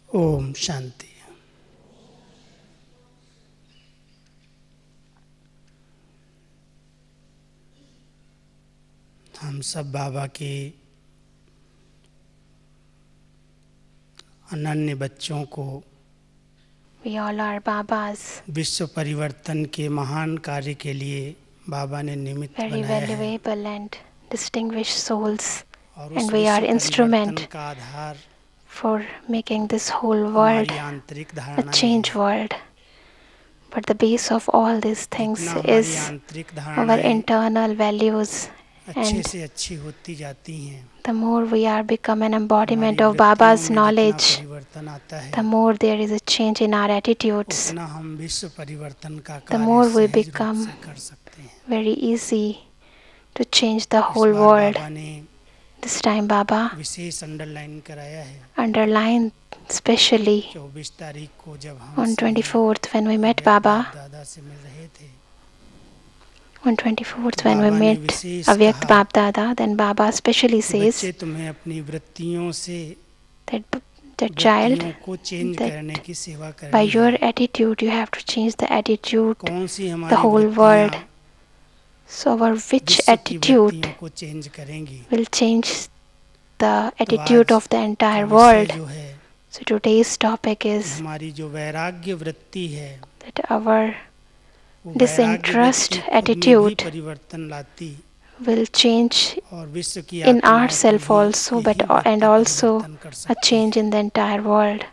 ओम शांति। हम सब बाबा के अनन्य बच्चों को We all are Babas, विश्व परिवर्तन के महान कार्य के लिए बाबा ने निमित्त very बनाया है valuable and distinguished souls, और and उस we are विश्व परिवर्तन instrument का आधार for making this whole world हमारी आंतरिक a धारणाएं change हैं। world. But the base of all these things जितना हमारी is आंतरिक our धारणाएं internal values, अच्छे and से अच्छी होती जाती हैं, the more we are become an embodiment हमारी of वृत्तियों Baba's में जितना knowledge, परिवर्तन आता the है, more there is a change in our attitudes, उतना हम विश्व परिवर्तन का the कार्य more we सहज रूप become से कर सकते हैं। very easy to change the इस whole बार world. बाबा ने This time Baba विशेष अंडरलाइन कराया है। underlined specially 24 तारीख को जब हम on सभी 24th when we met अव्यक्त बाप Baba, दादा से मिल रहे थे, on 24th when we बाबा ने met विशेष Avyakt कहा Bap Dada, then Baba specially कि बच्चे says तुम्हें अपनी वृत्तियों से that the child, वृत्तियों को चेंज that करने की सेवा by करनी your है। attitude you have to change the attitude, कौन सी the हमारी whole वृत्तियां world. So our which विश्व की attitude वृत्तियों को चेंज करेंगी? will change the तो attitude आज of the का entire विषय world. जो है So today's topic कि is हमारी जो वैराग्य वृत्ति है, that our वो वैराग्य disinterest वृत्ति खुद में भी attitude परिवर्तन लाती will change और विश्व की in आत्माओं को ourselves भी also, but यही and वृत्ति also परिवर्तन कर a सकती change है। in the entire world.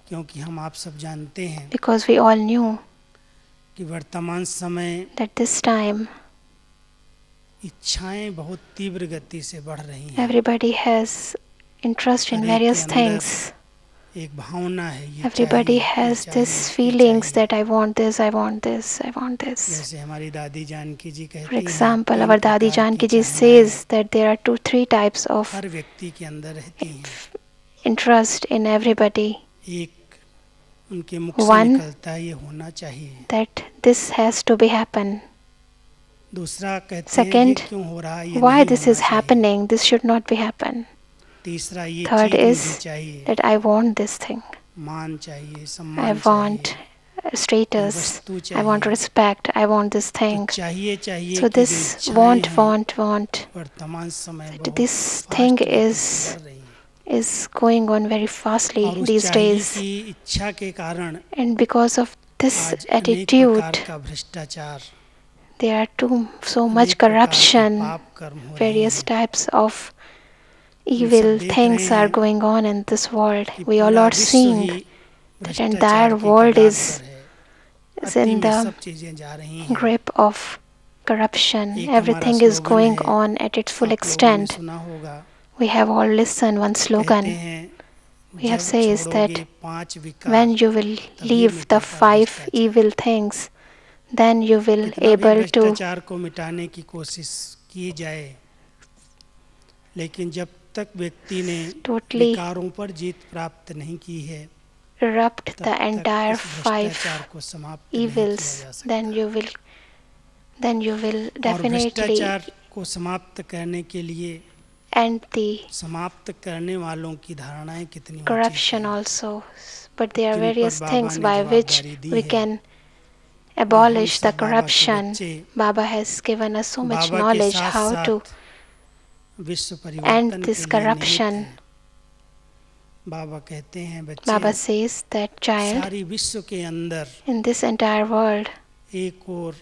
क्योंकि हम आप सब जानते हैं Because we all knew कि वर्तमान समय that this time इच्छाएं बहुत तीव्र गति से बढ़ रही हैं। everybody has interest in हर एक के various अंदर things. एक भावना है, ये Everybody चाहिए, ये has this चाहिए, ये feelings चाहिए। that I want this, I want this, I want this. जैसे हमारी दादी जानकी जी For कहती हैं, example, 3 our Dadi प्रकार की Janki ji चाहनाएं says that there are 3 types of हर व्यक्ति के अंदर रहती हैं। interest in everybody. एक उनके मुख से One, निकलता है, ये होना चाहिए। that this has to be happen. दूसरा कहते हैं, ये Second, क्यों हो रहा है, ये why नहीं this होना is चाहिए। happening, this should not be happen. तीसरा, ये Third चीज मुझे is चाहिए, that I want this thing. मान चाहिए, I सम्मान want चाहिए, status, वस्तु I want चाहिए। respect, I want this तो thing. चाहिए चाहिए So की जो this इच्छाएं want, हैं want वर्तमान समय that बहुत this thing फास्ट गति is से बढ़ रही है is going on very fastly और उस these चाहिए days. की इच्छा के कारण And because of this आज अनेक प्रकार attitude, का भ्रष्टाचार, there are so much अनेक प्रकार के corruption, पाप कर्म हो रहे various हैं। types of हम evil सब देख things रहे are हैं going on in this world. कि We all पूरा are विश्व seeing ही that भ्रष्टाचार entire की world कगार is पर है। is अति in में the सब चीजें जा रही हैं। grip of corruption. एक हमारा Everything is स्लोगन going है, on at its full आप लोगों ने extent. सुना होगा, We have all listened one कहते slogan. हैं, We have जब says that छोड़ोगे 5 विकार when you will तभी leave the मिटेगा 5 भ्रष्टाचार। evil things, then you will कितना भी able to भ्रष्टाचार को मिटाने की कोशिश की जाए, लेकिन जब तक व्यक्ति ने totally विकारों पर जीत प्राप्त नहीं की है, erupt तब the तक entire इस 5 भ्रष्टाचार को समाप्त नहीं किया evils, जा सकता। then you will और definitely भ्रष्टाचार को समाप्त करने के लिए end the समाप्त करने वालों की धारणाएं कितनी ऊंची corruption थी, also. But there are किन पर various बाबा things ने by which जवाबदारी दी we है। can और हम abolish the सब बाबा के corruption. बच्चे Baba has given us so much बाबा के knowledge साथ how to साथ विश्व end परिवर्तन this के लिए निमित्त corruption. हैं। बाबा कहते हैं, Baba बच्चे, says that child, सारी विश्व के अंदर in this entire world, एक और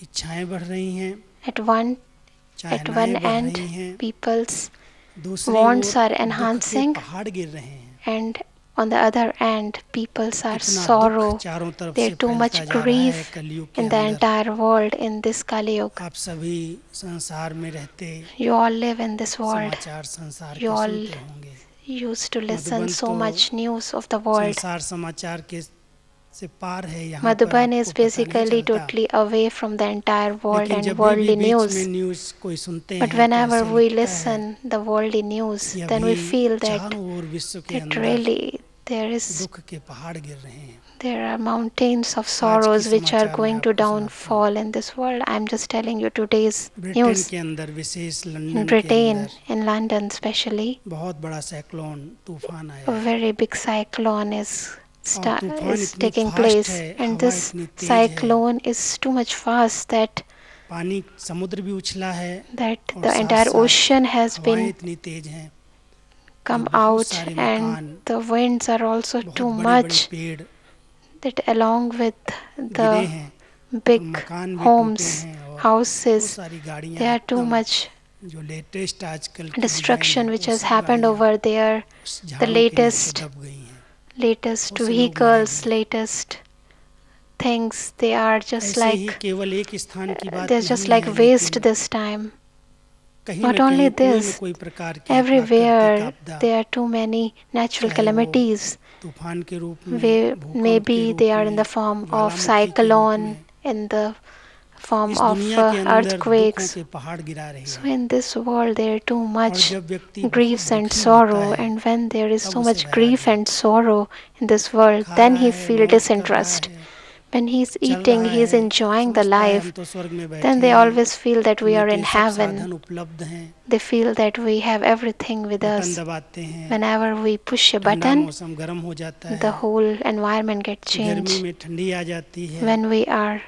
इच्छाएं बढ़ रही हैं, at one चाहनाएं बढ़ end रही हैं, people's दूसरी wants ओर are दुख के enhancing, पहाड़ गिर रहे हैं। and on the other end people's are इतना दुख sorrow. चारों तरफ There's से too फैलता much जा रहा है grief कलयुग के in the अंदर। entire world in this Kali Yuga. आप सभी संसार में रहते You all live in this world. समाचार संसार You के all सुनते होंगे। used to listen Madhuban so तो much news of the world. संसार समाचार के से पार है, यहाँ पर Madhuban आपको is पता नहीं basically चलता, totally away from the entire world लेकिन and जब भी worldly बीच में news. न्यूज़ कोई सुनते But हैं तो whenever ऐसे we लगता है listen the worldly news, कि then we अभी feel that चारों ओर विश्व के that अंदर really there is दुख के पहाड़ गिर रहे हैं। There are mountains of आज की sorrows which are समाचार मैं going to आपको सुनाता हूँ। downfall in this world. I'm just telling you today's Britain news. के अंदर, विशेष In लंदन के Britain, अंदर in London especially, बहुत बड़ा साइक्लोन तूफान आया a है। very big cyclone और तूफान is इतनी taking फास्ट place, है, and हवा this इतनी तेज है, cyclone is too much fast that पानी समुद्र भी उछला है और the साथ entire साथ ocean has हवाएं been इतनी तेज हैं कि come बहुत out, सारे and मकान, the winds are also बहुत too बड़े बड़े much पेड़ that along with गिरे the हैं और big मकान भी टूटे homes, हैं और बहुत houses, सारी गाड़ियां there are too एकदम, much जो लेटेस्ट आजकल की डिज़ाइन है destruction which वो has सब happened गाड़ियां over there. उस The झाड़ों के नीचे latest दब गई हैं। latest बहुत से लोग मरे भी vehicles, हैं। latest things, they are just ऐसे ही like केवल एक स्थान की बात they're just नहीं like है, waste लेकिन this time. कहीं Not न only कहीं कोई न this, कोई प्रकार की प्राकृतिक everywhere आपदा, there are too many natural चाहे वो calamities. तूफान के रूप में, भूकंप के Maybe they रूप are in the में, form of ज्वालामुखी के रूप cyclone, में, in the form इस of दुनिया के अंदर दुखों earthquakes. के पहाड़ गिरा रही So है। in this world there are too और much जब व्यक्ति बहुत griefs and दुखी होता sorrow, है and when there is तब so उसे much grief वैराग्य and आता है। sorrow in this world, खा then रहा he है, feel मौज कर रहा disinterest. है, When he's चल eating, रहा he is है, enjoying the समझता है हम life, तो स्वर्ग में then बैठे they हैं, always feel that we हमें are तो in ये सब heaven. साधन उपलब्ध हैं। They feel that we have everything with button us. दबाते हैं, Whenever we push a ठंडा button, मौसम गर्म हो जाता the है, whole environment gets गर्मी changed. में ठंडी आ जाती है, When we are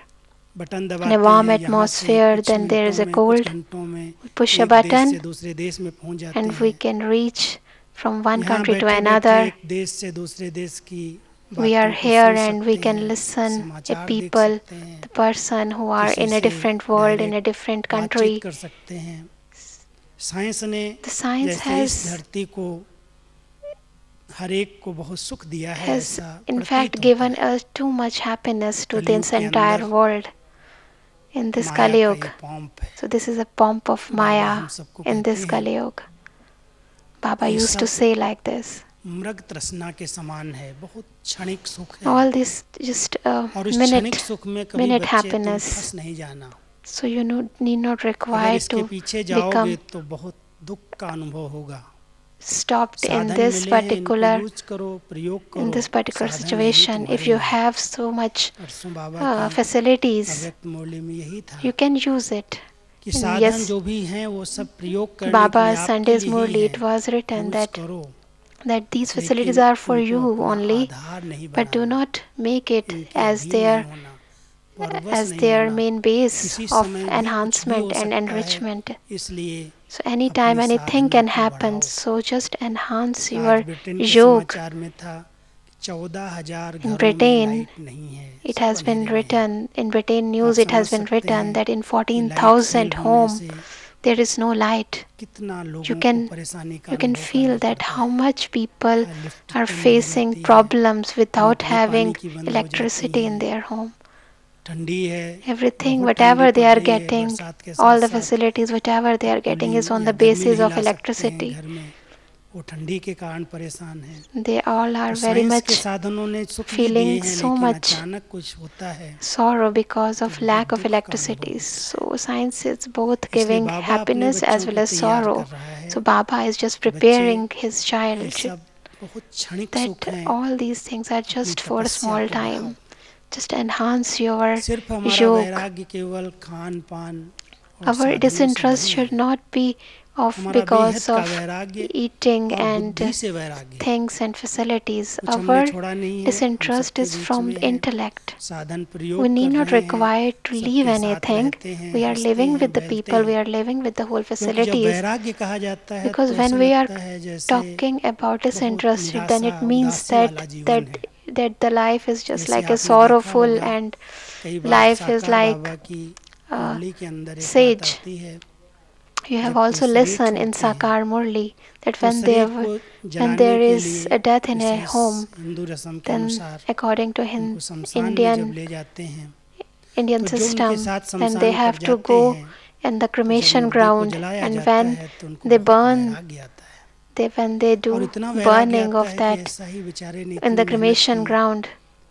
button in a दबाते warm हैं, यहाँ से atmosphere, कुछ then there मिनटों is a में, कुछ cold. घंटों में We push a एक देश button से दूसरे देश में पहुंच जाते and we हैं। can reach from one यहाँ country to बैठे बैठे another. एक देश से दूसरे देश की We are बातों को here सुन and we सकते can हैं, listen a समाचार देख people, सकते हैं, the person who are किसी in a से different world, in a direct different बातचीत country. कर सकते हैं। साइंस ने The science जैसे इस has धरती को हर एक को बहुत सुख दिया है, has ऐसा in fact प्रतीत होता given है। us too much happiness to कलयुग this के entire अंदर world in this Maya Kali का Yuga. ये पॉम्प है, So this is a pomp of Baba Maya हम सबको in कहते this हैं Kali Yuga. Baba ये used to सब say like this. मृग तृष्णा के समान है, बहुत क्षणिक सुख है, All this just a और इस क्षणिक सुख में कभी minute बच्चे तुम happiness. फंस नहीं जाना। So you need not अगर require इसके to पीछे जाओगे become तो बहुत दुख का अनुभव होगा। stopped साधन मिले हैं, इनको यूज करो, प्रयोग in करो, this particular साधन नहीं situation. If तुम्हारे you नहीं। have so much परसों बाबा की facilities, अव्यक्त मुरली में यही था you can use it. कि And साधन yes, जो भी हैं वो सब प्रयोग करने के लिए Baba's आपके Sunday's लिए ही Murli, it हैं, was written यूज करो, that these facilities लेकिन are for इनको you अपना only, आधार नहीं but do banana, not make it इनके अधीन नहीं होना, परवश नहीं their होना। main base किसी of समय भी कुछ भी enhancement हो and सकता है, enrichment. इसलिए So anytime अपनी anything साधना can को happen, बढ़ाओ। so just enhance आज your ब्रिटेन के yoga. समाचार में था 14,000 In घरों में Britain, लाइट नहीं है, it सब has been अंधेरे में हैं। written, in Britain आप news, it समझ has been सकते written हैं that in कि लाइट 14,000 फेल होने home से there is no light. कितना You लोगों को can परेशानी का you can अनुभव करना feel that पड़ता how है। much people लिफ्ट are बंद हो facing जाती है, problems without मोटरें पानी having की बंद हो जाती electricity in हैं, their home. ठंडी है, Everything, बहुत ठंडी whatever they पड़ are रही है getting, बरसात के साथ all the साथ, facilities, whatever they तो are getting is cooling on या the गर्मी basis नहीं of ला सकते हैं electricity. घर में, वो ठंडी के कारण परेशान हैं। They all तो are very साइंस के much साधनों ने सुख भी दिए feeling हैं, so लेकिन much अचानक कुछ होता है sorrow because तो of बहुत lack of दुख का अनुभव electricity. होता है। So science is both इसलिए giving बाबा अपने happiness as बच्चों well को as तैयार कर sorrow. रहा है So Baba is just कि बच्चे preparing his ये child सब बहुत क्षणिक सुख that हैं, all these things are अपनी just for a तपस्या small को बढ़ाओ। time. Just enhance your सिर्फ हमारा yoga. वैराग्य केवल खान पान और Our साधनों से disinterest नहीं should है, not be of हमारा बेहद because का of वैराग्य eating और and बुद्धि से वैराग्य है। things and facilities. कुछ हमने Our छोड़ा नहीं है, हम disinterest सबके is बीच from में हैं, intellect. साधन We प्रयोग need कर not रहे हैं, require to leave सबके साथ anything. रहते हैं, We are हंसते living हैं, with the बहलते people, we हैं। are living with the whole क्योंकि जब facilities. वैराग्य कहा जाता है Because तो ऐसे when we are लगता है जैसे talking about बहुत disinterest, then निराशा it means उदासी वाला जीवन है। that the life is just जैसे like a आपने देखा sorrowful, होगा and कई बार life is साकार like बाबा की a मुरली के अंदर एक बात sage. आती है, You have जब कोई also शरीर listened in छोड़ते हैं Sakar Murli that तो शरीर को when जलाने there के is लिए a death in a wishes home, Hindu रस्म के then अनुसार according to उनको शमशान में जब Indian ले जाते हैं Indian तो जो उनके system, साथ then they शमशान पर have to जाते go हैं in the तो जब cremation मुर्दे को ground, जलाया and जाता when है तो उनको they बहुत burn, वैराग्य आता है, when they और do इतना वैराग्य burning आता of है कि that ऐसा ही बेचारे ने in इतनी the मेहनत cremation की, ground,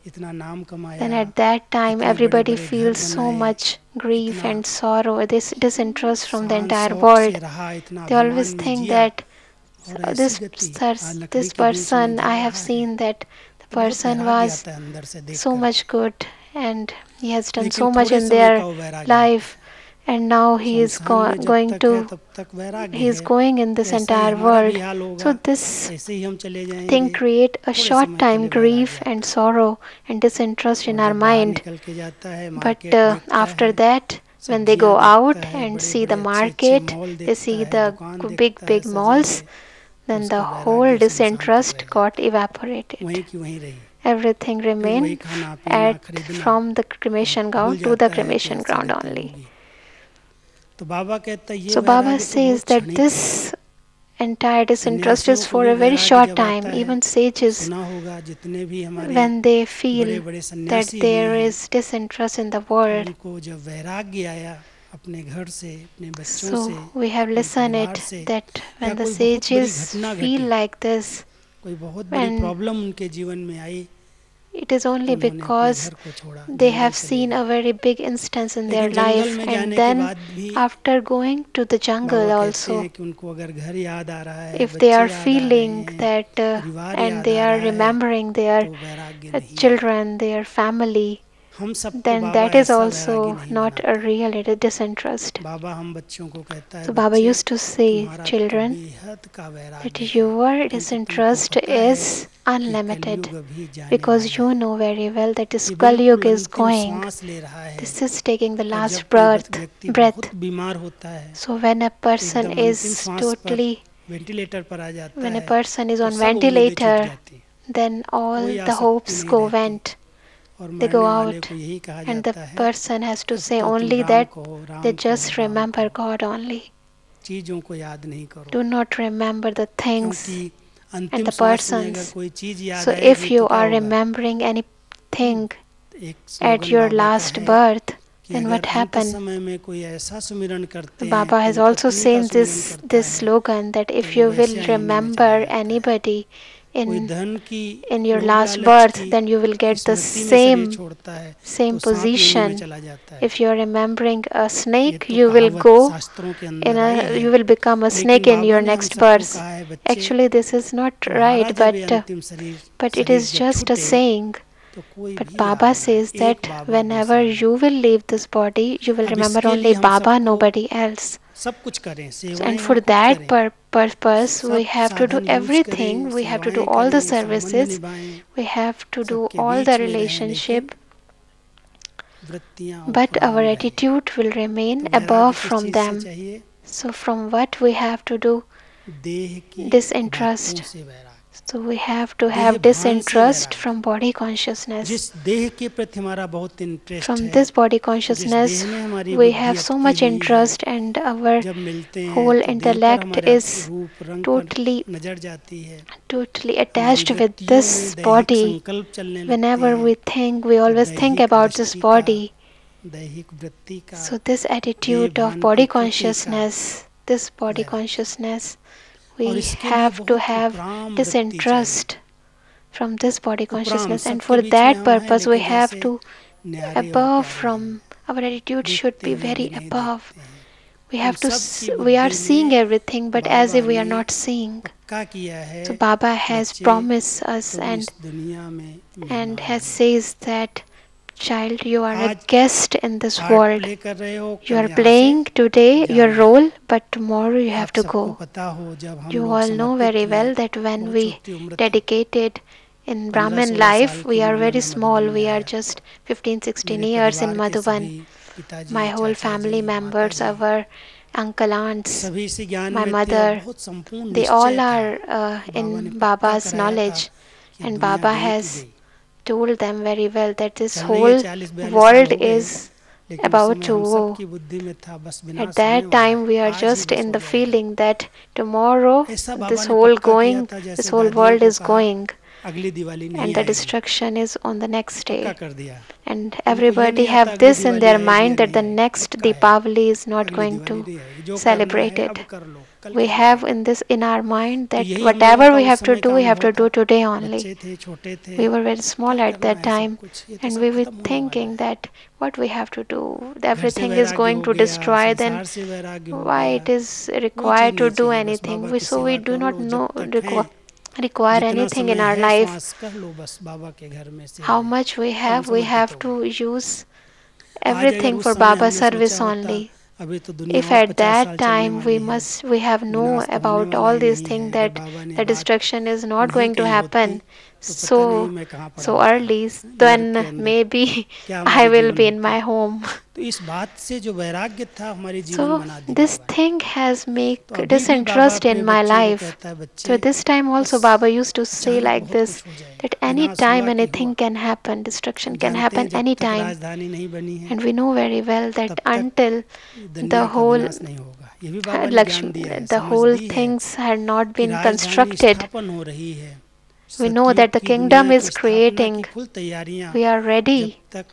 इतना नाम then कमाया, at that time इतने बड़े everybody बड़े घर feels so बनाए, much grief इतना and sorrow, this disinterest from the शान entire शौक से world. रहा, इतना They always अभिमान में think जिया, that और ऐसी गति आज लकड़ी this के बीच में person, जल I have रहा है। seen that तो बहुत person वैराग्य was आता है अंदर से so देखकर। much good and he has done लेकिन so much थोड़े in समय their का वो वैराग्य होता life, है। and now he is संसार में जब going तक है to तब तक वैराग्य he is है going in कि this ऐसा ही entire हमारा भी world. हाल So होगा, this ऐसे ही हम चले thing जाएंगे। create a थोड़े short समय के time लिए वैराग्य grief and आता है, sorrow and disinterest in और our जब बाहर mind. निकल के जाता है, But मार्केट देखता after है, that, when they सब्जियां go देखता out है, and बड़े see the बड़े अच्छे अच्छे market, मॉल they देखता see है, the दुकान big, देखता है big सजे malls, हुए, तो then the उसका whole वैराग्य उस इंसान तक disinterest रह got जाता है। evaporated. वहीं की वहीं रही, Everything फिर वही remained खाना पीना at खरीदना, from the और cremation भूल ground to the जाता है कि cremation ऐसी ground गति only. होगी। तो बाबा कहता है ये So Baba वैराग्य तो says बहुत that क्षणिक है। this entire disinterest सन्यासियों is को for भी a very वैराग्य short जब time. आता है, Even sages, सुना होगा जितने भी हमारे when they बड़े feel बड़े that सन्यासी हुए there हैं, is disinterest in the world. उनको जब वैराग्य आया अपने घर से, अपने बच्चों So से, we have अपने listened परिवार it से, that या when the कोई बहुत बड़ी sages घटना feel घटी, like this, कोई बहुत बड़ी when प्रॉब्लम उनके जीवन में आई, it is तो only उन्होंने अपने because घर को छोड़ा, they जंगल have चले seen गए। a very big instance in their लेकिन जंगल life, में and जाने के then बाद भी after going to the Baba jungle कहते also, हैं कि उनको अगर घर याद आ रहा है, if they बच्चे are याद आ रहे feeling हैं, that परिवार and याद they आ are रहा है, remembering their तो वैराग्य नहीं है। children, their family, हम सबको then बाबा that is ऐसा वैराग्य also नहीं not a बनाता। real, it is disinterest. बाबा हम बच्चों को कहता है, So Baba बच्चे used to say, तुम्हारा तो children, बेहद का that वैराग्य है, your क्योंकि तुमको disinterest पता है is कि unlimited कलयुग अभी जाने because वाला you है, know very well that this ये Kali बिल्कुल Yuga is अंतिम going. श्वास ले रहा है। This is taking the और last जब कोई व्यक्ति breath. बहुत बीमार होता है, So when a person एकदम अंतिम is श्वास पर totally, वेंटिलेटर पर आ जाता when a है, person is तो on सब उम्मीदें छूट ventilator, जाती हैं, then कोई all the आसक्ति hopes नहीं go रहती, went. और They go मरने वाले out, को यही कहा and the जाता है person has कि to अब say तो तुम only राम that कहो, they राम कहो, just राम remember कहो, God only. चीज़ों को याद नहीं करो। Do not remember the things क्योंकि and अंतिम the सांस में अगर persons. कोई चीज़ याद So if आएगी तो you क्या are होगा? remembering anything एक at स्लोगन your बाबा का last है birth, कि then अगर what अंत happened? समय में कोई ऐसा सुमिरन करते हैं, Baba has कोई also पत्नी का said सुमिरन this करता this है, slogan that तो if वो you वैसे will आईने में चला remember जाता है। anybody कोई in धन की, your लोभ last लालच birth, की then you will get the स्मृति में शरीर छोड़ता है, तो same सांप योनि में position. चला जाता है। If you are remembering a ये snake, तो you will कहावत go शास्त्रों के in अंदर आई a है, you will become a लेकिन snake in बाबा your ने हम next सबको birth. कहा है, बच्चे Actually, this is not तुम्हारा right, जब ये अंतिम but it शरीर is जब just a छूटे, saying. तो कोई But भी याद Baba ना आए, says एक that बाबा whenever दूसरा you नहीं। will leave this body, you will अब remember इसके लिए only हम Baba, सबको nobody else. सब कुछ करें, And सेवाएं हम for खुद that करें, purpose, we सब have to do साधन यूज everything. करें, We have to do सेवाएं all the करें, संबंध services. निभाएं, We have to do सबके all the बीच में रहें, लेकिन relationship. वृत्तियां But our उपराम रहें। attitude will remain तो वैराग्य above किस from चीज़ से them. चाहिए? So from what we have to do? देह की बातों Disinterest. से वैराग्य, So we have to देह have भान से disinterest वैराग्य। from body consciousness. जिस देह के प्रति हमारा बहुत इंटरेस्ट From है, this body जिस consciousness, देह ने हमारी we बुद्धि have so अटकी much हुई है, interest, and our जब मिलते हैं whole तो देह पर intellect हमारा is रूप रंग पर totally नजर जाती है, totally हमारी attached with वृत्तियों this में दैहिक body. संकल्प चलने लगते Whenever हैं। we think, we तो always think दैहिक about this दृष्टि का, body. दैहिक वृत्ति का, So this देह attitude of भान की body कृति का consciousness, this body वैराग्य। consciousness, और we इसके लिए have to बहुत have उपराम वृत्ति चाहिए। disinterest from this body उपराम, consciousness, and सबके for बीच में that हम हैं, purpose we लेकिन have जैसे to न्यारे और above प्यारे हैं, from our attitude should देखते be हुए very भी नहीं above. देखते हैं। We हम have to सब की we are बुद्धि seeing में everything, but as Baba if we are ने not seeing. पक्का किया है, So Baba has बच्चे promised us तुम and इस दुनिया में and मेहमान has हो। says that, child, you are a आज guest in this part world. Play कर रहे हो, You कल are यहाँ से playing today your जाना है। role, but tomorrow you have आप to सबको go. पता हो, जब हम You लोग all know समर्पित very हुए, well that when बहुत we छोटी उम्र थी, dedicated in Brahmin 15-16 साल life, की we are उम्र में very मैं मधुबन small. में We are आया। just 15-16 मेरे years in परिवार के Madhuban. सभी पिताजी, My whole चाचा family जी, माता members, ji, our uncle, aunts, सभी इसी ज्ञान my में थे और mother, बहुत संपूर्ण they all निश्चय था। are बाबा ने in पक्का Baba's कराया था knowledge, कि and दुनिया Baba गई तो has गई, told them very well that this चल रही है, whole 40-42 साल world हो गए, is लेकिन उस about समय to हम सब go. की बुद्धि में था बस At विनाश होने that वाला time, है, we are आज ही just बस in हो the जाएगा। feeling that tomorrow ऐसा बाबा this ने whole पक्का किया going, था, this जैसे whole दादियों world को is कहा going, अगली दिवाली नहीं and the आएगी, destruction is on the next पक्का day. कर दिया। And उनको ये everybody नहीं आता have अगली this in दिवाली their आएगी या mind that नहीं the आएगी, next पक्का है Deepavali is not अगली going दिवाली to नहीं आएगी, जो करना celebrate है अब it. कर लो, कल We क्या have जाएगा। in this in our mind तो that यही हम लोगों whatever का we उस have to समय do, का we have अनुभव to था, do today only. बच्चे थे, छोटे थे, We were very small क्या at करना that है, सब time, कुछ ये तो and सब we were खत्म होने वाला thinking है। that what we have to do, घर से everything is वैराग्य going हो to गया, destroy, then संसार से वैराग्य हो why गया, it is कोई चीज़ required to नहीं do चाहिए, बस anything. बाबा We की so we सेवा do कर not लो, जब know तक हैं require जितना anything in समय our है life, श्वास कर लो बस बाबा के घर में से, how much हम we समर्पित have हो गए। to use आज अगर everything उस for समय Baba हमने सोचा service होता only. अभी तो दुनिया If और at 50 साल that चलने time वाली है, we have know विनाश तो होने about वाला all ही these नहीं है। things अगर that बाबा ने the बात destruction is not नहीं going to कही होती happen तो पता नहीं so मैं कहाँ पड़ा so होता, early, नरक के then अंदर maybe क्या I हमारी will जीवन be in होती। my home. तो इस बात से जो वैराग्य था हमारी जीवन So बना दी this बाबा ने। thing has make तो अभी भी बाबा disinterest in अपने my बच्चों को life. कहता है, So बच्चे this time also बस Baba used to say अचानक like बहुत this, कुछ हो जाएगा, that any विनाश time हुआ कि हुआ। anything can happen, destruction can जानते हैं happen जब तक anytime. राजधानी नहीं बनी है And we know very well तब that तक until दुनिया the का whole विनाश नहीं होगा। ये भी बाबा ने ज्ञान दिया है, the समझ whole दी है things had not कि been राजधानी constructed, स्थापन हो रही है। we know सतयुग that the की kingdom दुनिया की is स्थापना की creating. फुल तैयारियां We are जब ready. तक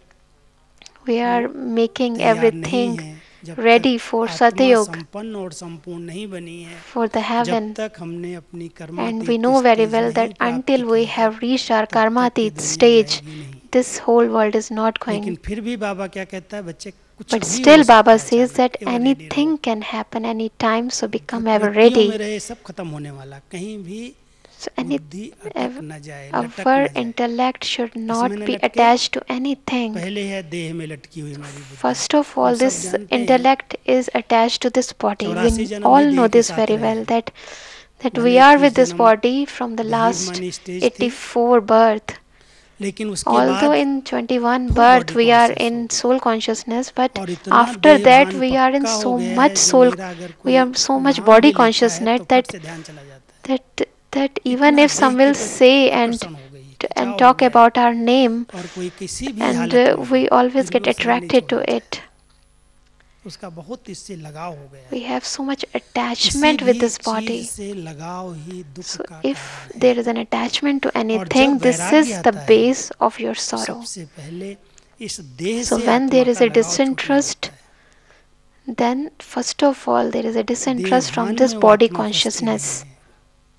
We वो are making तैयार नहीं everything है, जब तक ready for आत्मा Satyug, संपन्न और संपूर्ण नहीं बनी है, for the जब heaven. तक हमने अपनी And we कर्मातीत know very stage well नहीं that प्राप्त until we की है, have reached our तब तक ये karmatit दुनिया stage, जाएगी नहीं। this whole world is not लेकिन going. फिर भी बाबा क्या कहता है, बच्चे कुछ But भी हो still सकता Baba है says अचानक, that एवर रेडी रहो। anything can happen anytime, so become ever विपत्तियों में ready. रहे, सब खत्म होने वाला, कहीं भी So बुद्धि अटक ev- न जाए, लटक our न जाए। intellect should इसमें not न be लटके, attached to anything. पहले है देह में लटकी हुई हमारी बुद्धि। First of हम all, सब this जानते हैं intellect is attached to this body. 84 We जन्म ही all देह know के this साथ very रहे well हैं, that we भले are 21 with this जन्म body from the देह last अभिमानी स्टेज थी, 84 birth. लेकिन उसके Although बाद in 21 full birth body we are conscious हो in गए soul consciousness, but और इतना after देह that भान we are in पक्का हो so गया much है जो soul, मेरा अगर we कोई are so much नाम body भी लेता है consciousness तो फट से ध्यान चला जाता है। that even इतना if देह some के will प्रति say आकर्षण हो गई, खिंचाव हो talk गया है, about our name, और कोई किसी भी and हालत में we always फिर भी get वो शरीर नहीं attracted to छोड़ना it. चाहता, उसका बहुत इससे लगाव हो गया We है। have so much किसी attachment with भी this चीज body. से लगाव ही दुख So का if कारण है। there is an attachment to और जब anything, this वैराग्य is the आता है base of your तो sorrow. सबसे पहले इस देह So से when आत्मा there is का a लगाव छूटना disinterest, होता है। then first of all there is a देह disinterest from भान this में वो body आत्मा फंसती नहीं consciousness. है।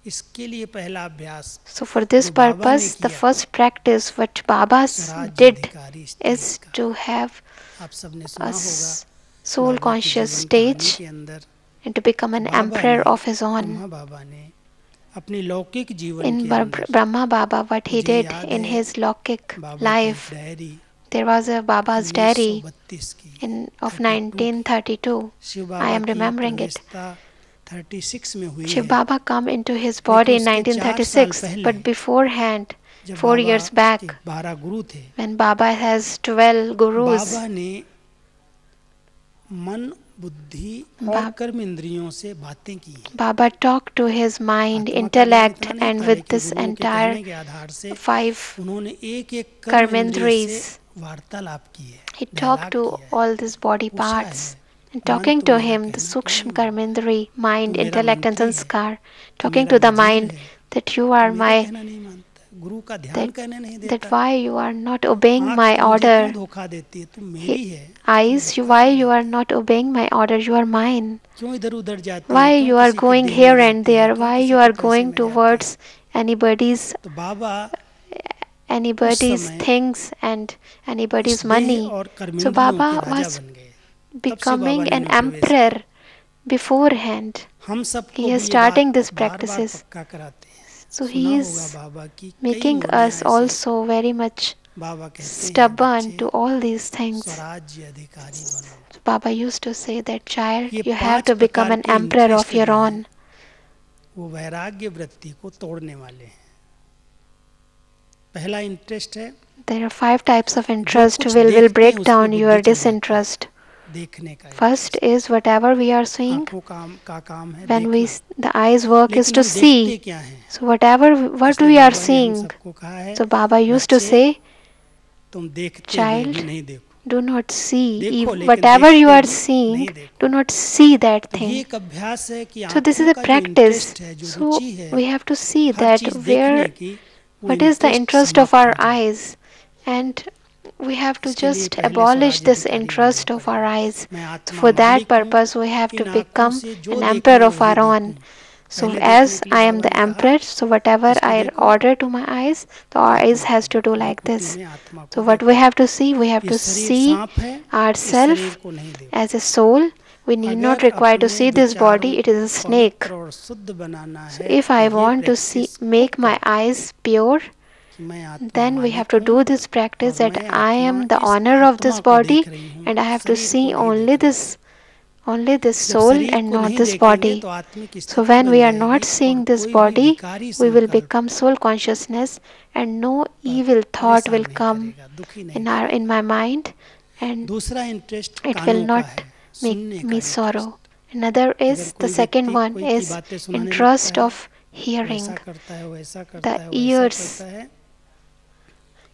इसके लिए पहला अभ्यास So for this जो बाबा ने purpose, the किया, first practice what Baba स्वराज्य did अधिकारी स्टेज is का, to have आप सबने a सुना होगा soul बाबा की conscious जीवन कहानी stage के अंदर and to become an Baba emperor ने, of his own. ब्रह्मा बाबा ने अपनी लौकिक जीवन In के अंदर, Brahma Baba, what he मुझे did याद in है his Lokik बाबा की एक life, diary there was a Baba's diary 1932 की, of 32 की, 1932. शिव I बाबा am की remembering it. प्रवेशता 36 में हुई Shiv है, Baba come into his लेकिन body in उसके 4 साल 1936, पहले but beforehand, जब 4 बाबा years के back, 12 गुरु थे, when Baba has 12 gurus, बाबा ने मन बुद्धि और Baba कर्म इंद्रियों से बातें की। Baba talked to his mind, आत्मा का ज्ञान intellect, इतना नहीं and था, with लेकिन this गुरुओं के entire कहने के आधार से 5 उन्होंने एक एक कर्म इंद्रिय से karmendris, वार्तालाप की है, he talked डायलॉग to किया है, all these body पूछा parts. है And मन talking तू to मेरा him, the कहना क्यों Sukshma नहीं मानता, Karmendri, तू mind, मेरा intellect, and मंत्री है, sanskar, तू talking मेरा to the वजीर mind है, that you तू are मेरा my, कहना नहीं मानता, गुरु का ध्यान that, कहने नहीं that देता, why you are not obeying आँख my तू मुझे क्यों order, धोखा देती है, तू he, मेरी है, क्यों eyes, धोखा why क्यों you are देती है, not obeying my order, you are mine. क्यों इधर उधर जाती है, Why क्यों you are किसी के going देह में here and जाती है, there? क्यों Why किसी you के are पैसे going में जाती है। towards anybody's तो बाबा उस anybody's समय things and इस anybody's देह money? और So कर्मेंद्रियों के Baba राजा was बन गए, तब से बाबा becoming ने an इनमें प्रवेश किया। emperor beforehand. हम He सबको is भी ये बात starting these bar bar practices. पक्का कराते हैं, So सुना he होगा is बाबा की कई making मुरलियां us ऐसी, also very much बाबा कहते हैं stubborn बच्चे to all these things. स्वराज्य अधिकारी बनो। So Baba used to say that child, ये you have 5 to become प्रकार an के emperor of इंटरेस्ट your जो हैं own. वो वैराग्य वृत्ति को तोड़ने वाले हैं। पहला इंटरेस्ट है There are 5 types of जो interest कुछ will देखते हैं break उस पे down बुद्धि your चल जाती है, disinterest. देखने का First interest, is whatever we are seeing. आंखों का काम है When we देखना, the eyes work is लेकिन to हम देखते see. क्या हैं, So what इसलिए we are बाबा ने हम seeing. सबको कहा है So Baba used to बच्चे say, तुम देखते हुए child, भी नहीं देखो, do not see. देखो लेकिन Whatever you देखते are भी seeing, नहीं देखो। do not see that तो ये thing. एक अभ्यास है कि So this आंखों is a का जो practice. इंटरेस्ट है, जो So रुचि है we have to see her that चीज देखने where की, वो what is the interest interest of समाप्त our हो जाए। eyes, and we have to इसके लिए just पहले abolish स्वराज this अधिकारी बनना interest of our पड़ेगा। eyes. मैं So आत्मा for that मालिक हूँ, purpose we have to इन आंखों become से जो an देखना emperor of वही our देखूं। own. So पहले देखने as के लिए I am बाबा the ने कहा emperor, so whatever इसको I देखो, order to my eyes, the eyes आत्मा has को to do देखो, like भृकुटि this. में आत्मा को So what we देखो। have to see, we have ये to शरीर see सांप है, इस ourselves शरीर को नहीं देखो। as a soul, We need not अगर require to अपने see this विचारों body, it को is a snake. पवित्र और शुद्ध बनाना So है if तो I ये want to see, प्रैक्टिस खूब make my करें eyes pure, कि मैं आत्मा then we have मालिक to हूँ do this practice और that मैं I आत्मा am the इस owner of आत्मा this को देख body रही हूँ, and I have to शरीर को see नहीं देख रही हूँ। only this जब soul शरीर and को not नहीं this देखेंगे तो body. आत्मिक So स्थिति when बन we are not जाएगी और seeing this कोई भी body, विकारी we will संकल्प become soul consciousness and no पर evil thought परेशान will नहीं come करेगा, दुखी नहीं in करेगा। my mind and दूसरा इंटरेस्ट it will कानों का not है, make सुनने का me sorrow. इंटरेस्ट। Another अगर is the कोई second व्यक्ति one कोई की is बातें सुनाने लगता interest है, of वो ऐसा hearing. करता है, वो ऐसा The करता है, वो ऐसा करता ears. है,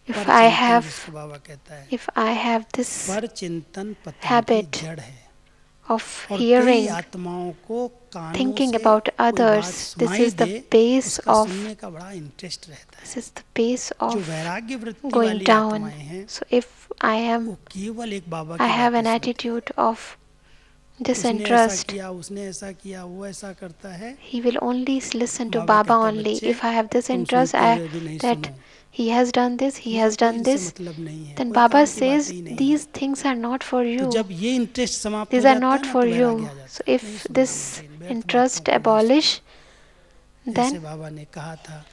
If पर I चिंतन have जिसको बाबा कहता है, if I have this पर चिंतन पतन की habit जड़ है। of और कई hearing, आत्माओं को कानों thinking से about कोई बात others, this सुनाई is the दे, base उसका of सुनने का बड़ा इंटरेस्ट रहता है। this is the base जो of वैराग्य वृत्ति going वाली down. आत्माएं हैं, So if वो केवल एक बाबा I की have बातें an सुनते हैं। attitude of उसने ऐसा disinterest, किया, उसने ऐसा किया, वो ऐसा करता है। he will only listen to Baba Baba कहता है only. बच्चे If I have this तुम interest, सुनते हुए भी नहीं that सुनो, he has done this, he मेरे has को done इनसे this, मतलब नहीं है, then कोई Baba काम की बातें says ही नहीं these है। things are not for तो you. जब ये इंटरेस्ट समाप्त हो These are जाता है not ना for तो वैराग्य you. आ जाता So है, नहीं if सुनना this मुझे, इन व्यर्थ बातों interest को नहीं सुनना। abolish, जैसे then बाबा ने कहा था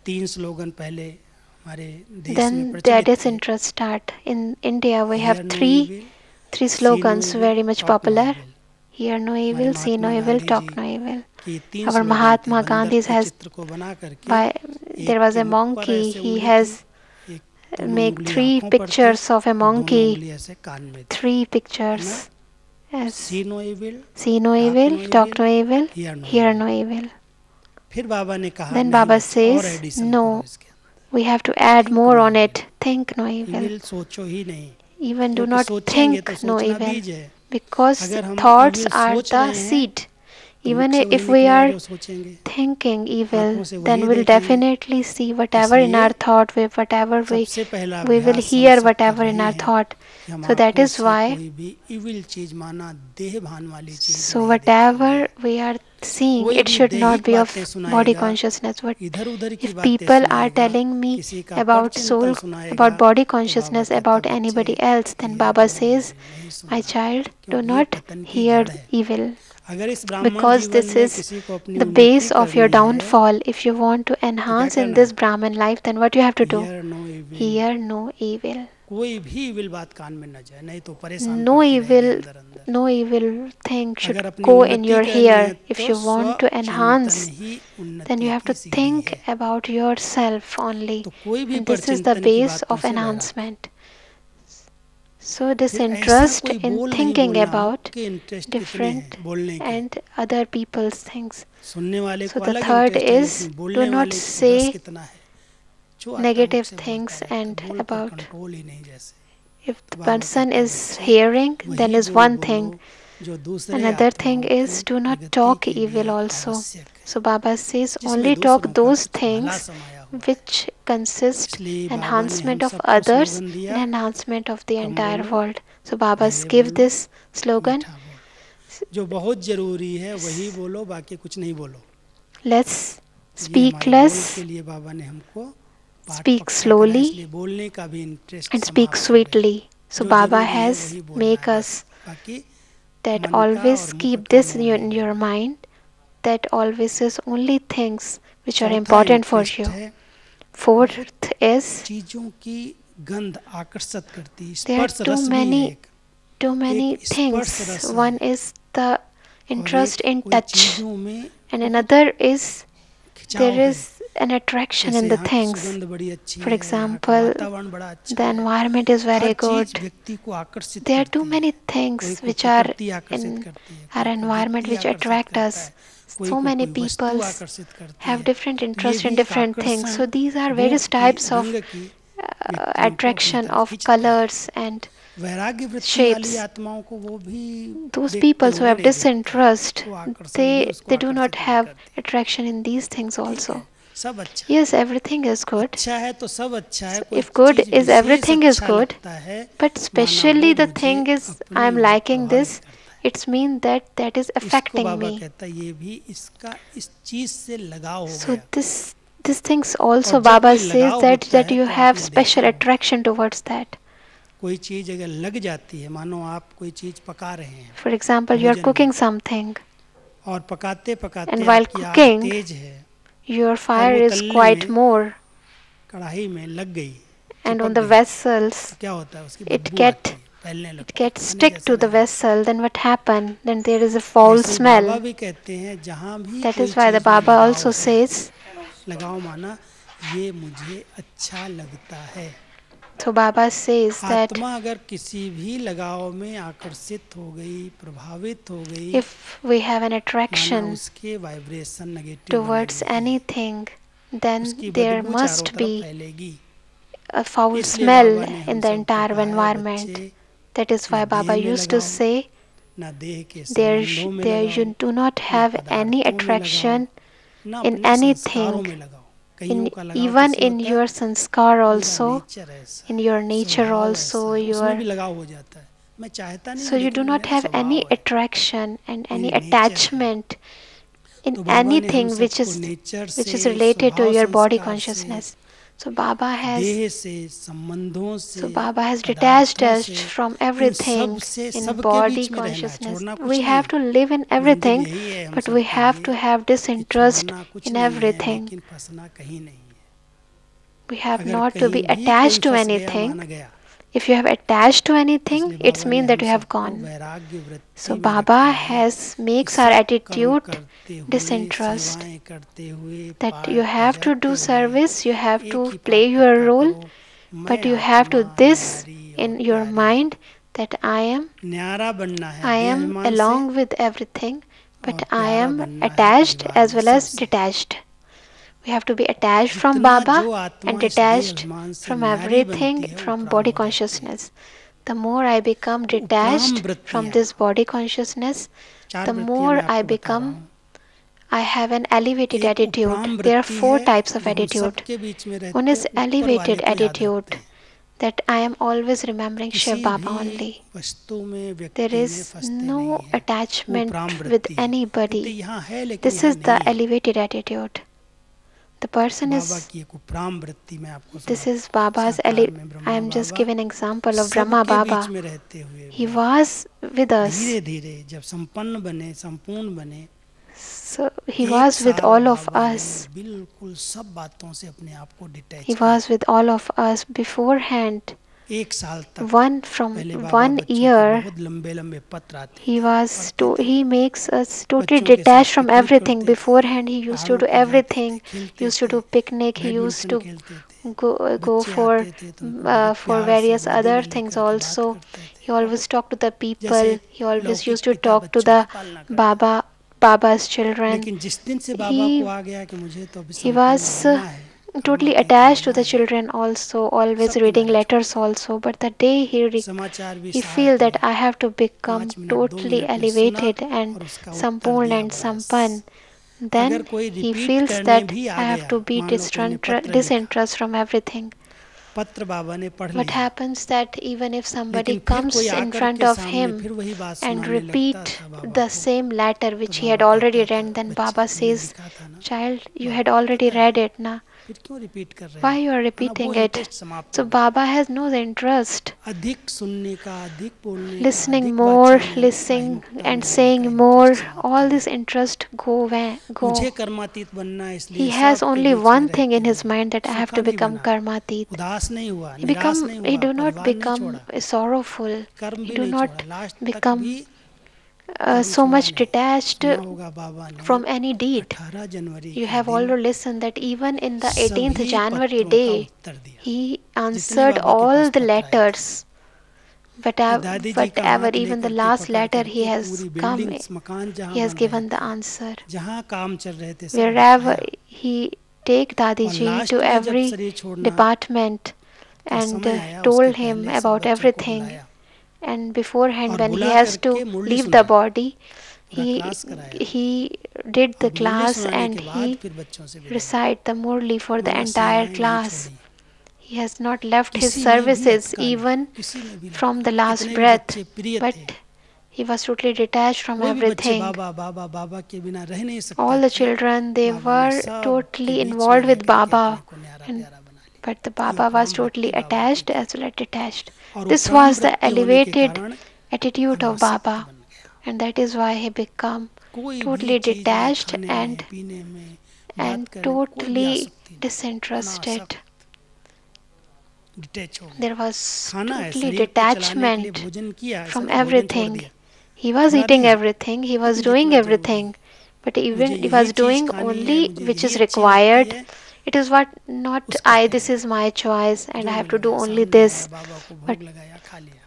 3 स्लोगन पहले हमारे देश में then their प्रचलित थे, disinterest start. In India, we have hear no three evil, three see no slogans evil, very much talk no popular. Evil. Hear no हमारे evil, see no Mahatma evil, Gandhi ji talk no evil. के 3 Our slogan थे। Mahatma बंदर Gandhi के has चित्र को बना करके by there एक was के a मुख पर monkey. ऐसे He उंगली थी, has एक दोनों make उंगली three आंखों पर थी pictures of a और दोनों monkey. उंगली ऐसे कान में थी, Three है ना। pictures as see no evil, see no talk evil, no talk evil, no evil, hear no hear evil. no evil. फिर बाबा ने कहा Then नहीं Baba बच्चे और says, एडिशन करो no, इसके अंदर, we have to add think more no on evil. it. Think no evil. Evil सोचो ही नहीं, Even do क्योंकि not सोचेंगे तो think no सोचना evil. बीज है। Because अगर हम thoughts इविल are सोच the रहे हैं seed. तो मुख Even से वही if we निकलेगा are जो सोचेंगे, thinking evil, आंखों से वही then we'll देखेंगे। definitely see whatever in our इसलिए thought, whatever सबसे पहला we will अभ्यास हम hear सब कर whatever in रहे our हैं thought. कि हम So that आंखों is से why, कोई भी इविल चीज, माना देह भान वाली चीज so नहीं देखेंगे। whatever we are seeing, कोई it भी should not दैहिक be बातें of body सुनाएगा, consciousness. But इधर उधर की if बातें people are सुनाएगा, telling me किसी का about परचिंतन soul, सुनाएगा, about body तो बाबा consciousness, कहता about बच्चे anybody else, then hear Baba no says, evil, नहीं my सुनना, child, do क्योंकि ये not पतन की hear जड़ है। evil. अगर इस ब्राह्मण Because जीवन this में is किसी को अपनी the उन्नति base of your करनी है downfall. If you want to तो क्या enhance in करना this है, Brahmin life, then what you have to do? Hear no evil, Hear no evil. कोई भी इविल बात कान में न जाए, नहीं तो परेशान No करती रहेगी evil, अंदर अंदर। no evil thing should अगर अपनी go in उन्नति your करनी है ear. If तो you want to स्वचिंतन enhance, he then you उन्नति have की to सीढ़ी think है। about yourself only. तो कोई भी And this is the परचिंतन की base बातों of से वैराग्य। enhancement. So फिर ऐसा disinterest कोई in बोल नहीं thinking बोलना हो about कि इंटरेस्ट कितने different हैं बोलने के। and other people's things. सुनने वाले So को the अलग third इंटरेस्ट है, is, लेकिन do बोलने not वाले को रस say कितना है, जो आता है मुख negative से बोलता things रहता है, and बोल पर about कंट्रोल ही नहीं जैसे। if तो the बाबा person कहता है is बच्चे hearing, then वही is बोल one बोलो thing. जो दूसरे Another thing आत्माओं की is, do not Pragati talk के evil लिए also. आवश्यक है, So Baba says, जिसमें only talk दूसरों का those कुछ भला things समाया हुआ है। which consist इसलिए बाबा ने हम enhancement of सबको others स्लोगन and दिया, enhancement of the come entire बोलो, world. So Babas धीरे give बोलो, this slogan. मीठा बोलो, जो बहुत जरूरी है वही बोलो, बाकी कुछ नहीं बोलो। Let's ये speak हमारे बोल के less, लिए बाबा ने हमको पाठ speak पक्का करा, slowly, इसलिए बोलने का भी इंटरेस्ट and speak समाप्त हो गया। sweetly. So जो Baba जरूरी है has वही बोलना make है बस, us बाकी that मन का और always मुख keep का this मोल नहीं in your लेना। mind, that always is only things which are चौथा important for इंटरेस्ट you. है, बहुत Fourth is, चीजों की गंध आकर्षित करती, there are स्पर्श रस भी है एक, too एक many स्पर्श things. रस One है, is the और interest एक in कोई touch, चीजों में and बहुत another is there खिंचाव है। is an attraction in जैसे the यहाँ की things. सुगंध बड़ी अच्छी For है, यहाँ का example, वातावरण बड़ा अच्छा the है, environment is हर very चीज good. व्यक्ति को आकर्षित There are too करती है। many कोई things को which are प्रकृति आकर्षित in करती है, our कोई को environment व्यक्ति which आकर्षित attract करता है, us. कोई So को many कोई वस्तु people आकर्षित करती have है। different तो ये interest भी in एक different things. आकर्षण So these are various रूप की types of रंग की व्यक्तियों को अपनी attraction तरफ of खींचता है। colors and वैराग्य वृत्ति वाली shapes. आत्माओं को वो भी Those देखते people who होंगे, have नहीं देखते, disinterest, वो आकर्षण भी they उसको they do not आकर्षित नहीं have करती। attraction in these things ठीक है, also. सब अच्छा है, Yes, everything is good. अच्छा है तो सब अच्छा है, So कोई if good चीज is विशेष everything is अच्छा good, लगता है, but माना specially वो the मुझे thing is अपनी I'm ओर liking प्रभावित this, करता है। it's mean that that is इसको affecting बाबा me. कहता है ये भी इसका इस चीज से लगाव हो So गया, this things और also जब Baba कोई says लगाव that होता that है you तो have आपने देखा special होगा, attraction towards that. कोई चीज़ अगर लग जाती है, मानो आप कोई चीज़ पका रहे हैं For example, you are भोजन में, cooking something, और पकाते पकाते and while आपकी आग cooking, तेज है your और fire वो is तलने quite में, more, कढ़ाई में लग गई, and चिपक on the गई, vessels, तो क्या होता है, उसकी it बदबू आती get है, फैलने it लगता है, gets खाने stick जैसा to the नहीं लगता। vessel. Then what happen? Then there is a foul ऐसे ही बाबा smell. भी कहते हैं जहाँ भी That कोई is why the चीज़ में Baba लगाव also है, says. लगाव माना ये मुझे अच्छा लगता है। So Baba says that आत्मा अगर किसी भी लगाव में आकर्षित हो गई, प्रभावित हो गई, if we have an माना attraction उसके वाइब्रेशन नेगेटिव towards बनेंगे, anything, then उसकी there बदबू चारों must तरफ be फैलेगी। a foul इसलिए smell बाबा ने हम in the सबको entire कहा है, बच्चे environment. That is न why Baba देह में used to लगाओ, say न देह के there, संबंधों में there लगाओ, you do not न have any पदार्थों में लगाओ, attraction न in अपने संस्कारों anything, में लगाओ। कईयों in का लगाव even कैसे in होता है, your sanskar मेरा also, नेचर ऐसा in है, your nature स्वभाव ऐसा also, है, उसमें your भी लगाव हो जाता है। मैं चाहता नहीं so हूँ you लेकिन do not मेरा have any स्वभाव है, attraction and any मेरी नेचर है। attachment in तो बाबा ने हम anything सबको नेचर which से, is related to स्वभाव your body संस्कार से, consciousness. So Baba has देह से, संबंधों से, so Baba has detached पदार्थों us से, from इन सब everything से, in सबके body बीच में रहना है, consciousness. छोड़ना We कुछ नहीं have है। to लिve in मंदिर everything, यही है हम but we सबके have लिए to have कि disinterest छोड़ना कुछ in नहीं है, everything. लेकिन फंसना कहीं नहीं है। We have अगर not to be कहीं भी कोई attached to फंस गया, anything. माना गया। If you have attached to anything, इसलिए it's बाबा ने mean that हम you have सबको gone. वैराग्य So वृत्ति में Baba रखा है has कि makes our सब कर्म attitude करते हुए, disinterest. सेवाएं करते हुए, That you have पाठ to जापते do हुए service, you have एक to ही play पाठ your पक्का role, करो, मैं but you have आत्मा to this न्यारी और in your प्यारी हूँ। mind that न्यारा बनना है I देह am अभिमान से, along with everything, but और I प्यारा am बनना है attached परिवार as में well as सबसे। detached. We have to be attached from जितना Baba जो and आत्मा इस देह detached अभिमान से from न्यारी everything बनती है वो from उपराम body हो जाती है। consciousness. The more I become उपराम detached from वृत्तियाँ, this body consciousness, चार the वृत्तियाँ मैं more I आपको बता रहा become हूँ। I have an elevated एक attitude. उपराम There are वृत्ति four है types of जो हम attitude. सबके बीच में One रहते is ऊपर वाले elevated को याद रखते attitude हैं। that I am always remembering किसी Shiv Baba भी only. वस्तु में, There व्यक्ति में is फंसते नहीं no हैं, वो attachment उपराम with वृत्ति है। कहते anybody. यहाँ है लेकिन This यहाँ is the नहीं है। elevated attitude. The person Baba is, की एक उपराम वृत्ति मैं आपको this सुनाता is हूँ। Baba's, साकार में I Brahma am just Baba giving an example of Brahma सबके बीच Baba. में रहते हुए He भी was with us. धीरे धीरे जब संपन्न बने, संपूर्ण बने, So he एक was with साल all of बाबा ने us. बिल्कुल सब बातों से अपने आप को He डिटैच किया। was with all of us beforehand. एक साल तक From पहले बाबा 1 बच्चों के year बहुत लंबे लंबे पत्र आते he थे, was पढ़ते थे। he makes us totally बच्चों के साथ detached from पिकनिक everything. करते थे, Beforehand he used to पहाड़ों do पर जाते थे, everything. He खेलते used to थे, do picnic. He used badminton to खेलते थे। go बच्चे for आते थे तो उनको बहुत for प्यार से various गोदी other में things लेकर के बात also. करते थे। He always बहुत talked to the जैसे people. He always used लौकिक to पिता talk to बच्चों की the पालना करता है। Baba's children. लेकिन जिस दिन से बाबा को He आ गया कि मुझे तो अभी he संपन्न was बनना है, totally कर्मातीत attached to बनना the है, children also, always सब reading किनारे छोड़ letters दिया। also. But the day समाचार भी he feel साथ that में I have to become 5 minute 2 totally minute में सुना elevated and और उसका उत्तर sampurn दिया, and बस। sampan, then अगर कोई he रिपीट feels करने that भी I आ have गया, to be मान लो कोई ने पत्र लिखा, disinterest from everything. पत्र बाबा ने पढ़ What लिया, happens that even if somebody लेकिन फिर कोई comes in आकर front के of सामने him फिर वही बात and सुनाने लगता repeat था बाबा the को, same letter तो which he had Baba already कहता था, read, then बच्चे Baba तुमने says, लिखा था ना, child, you had बाबा को already पता है, read it na, फिर क्यों रिपीट कर रहे why हो, you are है ना। वो repeating it? इंटरेस्ट समाप्त So हो गया। Baba has no interest. अधिक सुनने का, अधिक बोलने का, Listening अधिक more, बातचीत में listening अहिमुखता में and रहने का saying इंटरेस्ट more, समाप्त हो all this गया। interest go. मुझे कर्मातीत बनना है, He इसलिए has सबके only बीच में one thing रहते in his हुए mind that I have सूखा to नहीं become बना, karmatit. उदास नहीं हुआ, निराश नहीं He हुआ, do not परिवार नहीं become छोड़ा, sorrowful. कर्म He भी do नहीं छोड़ा, not लास्ट तक become भी कर्म so छोड़ा much नहीं। detached सुना होगा बाबा ने from any deed. 18 January You के have दिन already listened that even in the 18th सभी January पत्रों का day, उत्तर दिया, he जितने answered बाबा के all पास the पत्र आए थे। letters. कि दादी जी का Whatever, हाथ even the लेकर के last पकड़ letter he करके has पूरी come, बिल्डिंग्स, मकान he जहाँ has बन रहे given the थे, answer. जहाँ काम चल रहे थे, सब Wherever दिखाया। he take Dadi और ji to लास्ट में जब every शरीर छोड़ना department का and समय आया, उसके told him पहले सब about बच्चों को everything. बुलाया And beforehand, और when he बुला has करके to मुरली leave the सुनाई, body, पूरा he क्लास कराया, he did और the मुरली class सुनाने and के बाद he फिर बच्चों से विदा हुआ। recite the Murli for the मानो entire सेवाएं नहीं class. छोड़ी, He has not left his किसी में भी services अटका नहीं, even किसी में भी नहीं। from the last कितने भी breath, बच्चे प्रिय but थे, he was totally detached from कोई भी बच्चे everything. बाबा बाबा बाबा के बिना रह नहीं सकते All the थे, children, they बाबा ने were सब के totally बीच में involved रह with करके अपने Baba, को न्यारा and प्यारा बना लिया। But the ये Baba was परम totally भक्ति बाबा की attached थी, as well as detached. और वो This परम was the वृत्ति होने के elevated कारण attitude of अनासक्त Baba, बन गया. and that is why he became कोई भी totally चीज में, detached खाने में, and पीने में, and बात करने में कोई भी totally आसक्ति नहीं, disinterested. अनासक्त, डिटैच हो गया. There was खाना है, totally शरीर को चलाने के लिए detachment भोजन किया, ऐसा from नहीं भोजन छोड़ everything. दिया, He was थोड़ा eating दिया, everything, he was लेकिन doing जितना जरूरी है, everything, but मुझे even he यही was चीज doing खानी है, only मुझे which यही is अच्छी लगती required. है, It is what not उसका I, this त्याग. is my choice, and I जो have मिल to do गया, only सामने आया, this. बाबा को But भोग लगाया, खा लिया,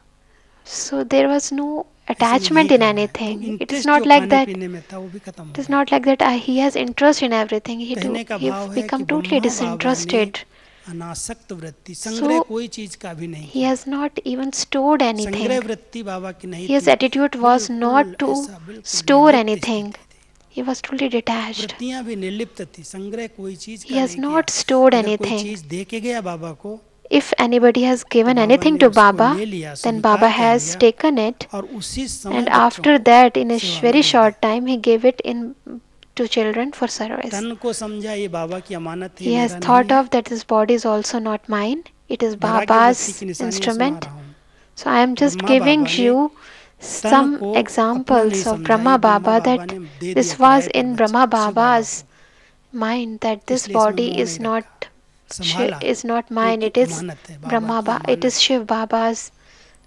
so there was no ऐसे मुझे यही attachment in खाना है. तो anything. It is इंटरेस्ट जो not like खाने that. पीने में था वो भी खत्म It हो is गया. not like that. He has interest in everything. कहने का He भाव है कि become totally ब्रह्मा बाबा ने disinterested. अनासक्त वृत्ति, संग्रह So कोई चीज का भी नहीं he किया. has not even stored संग्रह anything. वृत्ति बाबा की नहीं His थी, attitude was not बिल्कुल to ऐसा, बिल्कुल store निर्लिप्त anything. स्थिति थी. He was totally detached. वृत्तियां भी निर्लिप्त थी, संग्रह कोई चीज He का has नहीं किया. not stored अगर कोई anything. चीज दे के गया बाबा को, If anybody has तो given बाबा anything ने to उसको Baba, ले लिया, then Baba स्वीकार कर has लिया, taken it, और उसी समय and बच्चों after को that, in a सेवा में very दे दिया. short time, he gave it in to children for service. तन को समझा ये बाबा की अमानत है, He has मेरा नहीं thought है. of that this body is also not mine, it is वैराग्य वृत्ति Baba's की निशानियां सुना instrument. रहा हूँ. So I am just Brahma giving बाबा ने you तन some को अपना नहीं examples of समझा, ये Brahma Brahma Baba Baba that ने दे दिया this was किराए पर in बच्चा Brahma शिव बाबा Baba's को, mind that this इसलिए इसमें body मोह नहीं रखा, संभाला, is not mine, क्योंकि it is अमानत है, बाबा Brahma की it अमानत is है.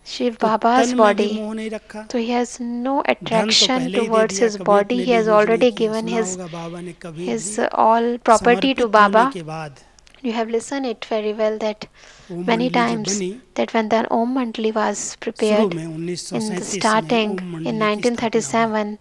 Shiv तो Baba's तन में भी body. मोह नहीं रखा. So he has no धन तो attraction पहले ही दे towards दिया, his कभी body. अपने He लिए has यूज नहीं already किया. given सुना होगा बाबा ने कभी भी his all property to समर्पित होने Baba. के बाद You have listened it very well that Om many मंडली जब times बनी, that when the Om Mandali was शुरू prepared में in the 1937 में starting ओम in मंडली की स्थापना हुई. 1937,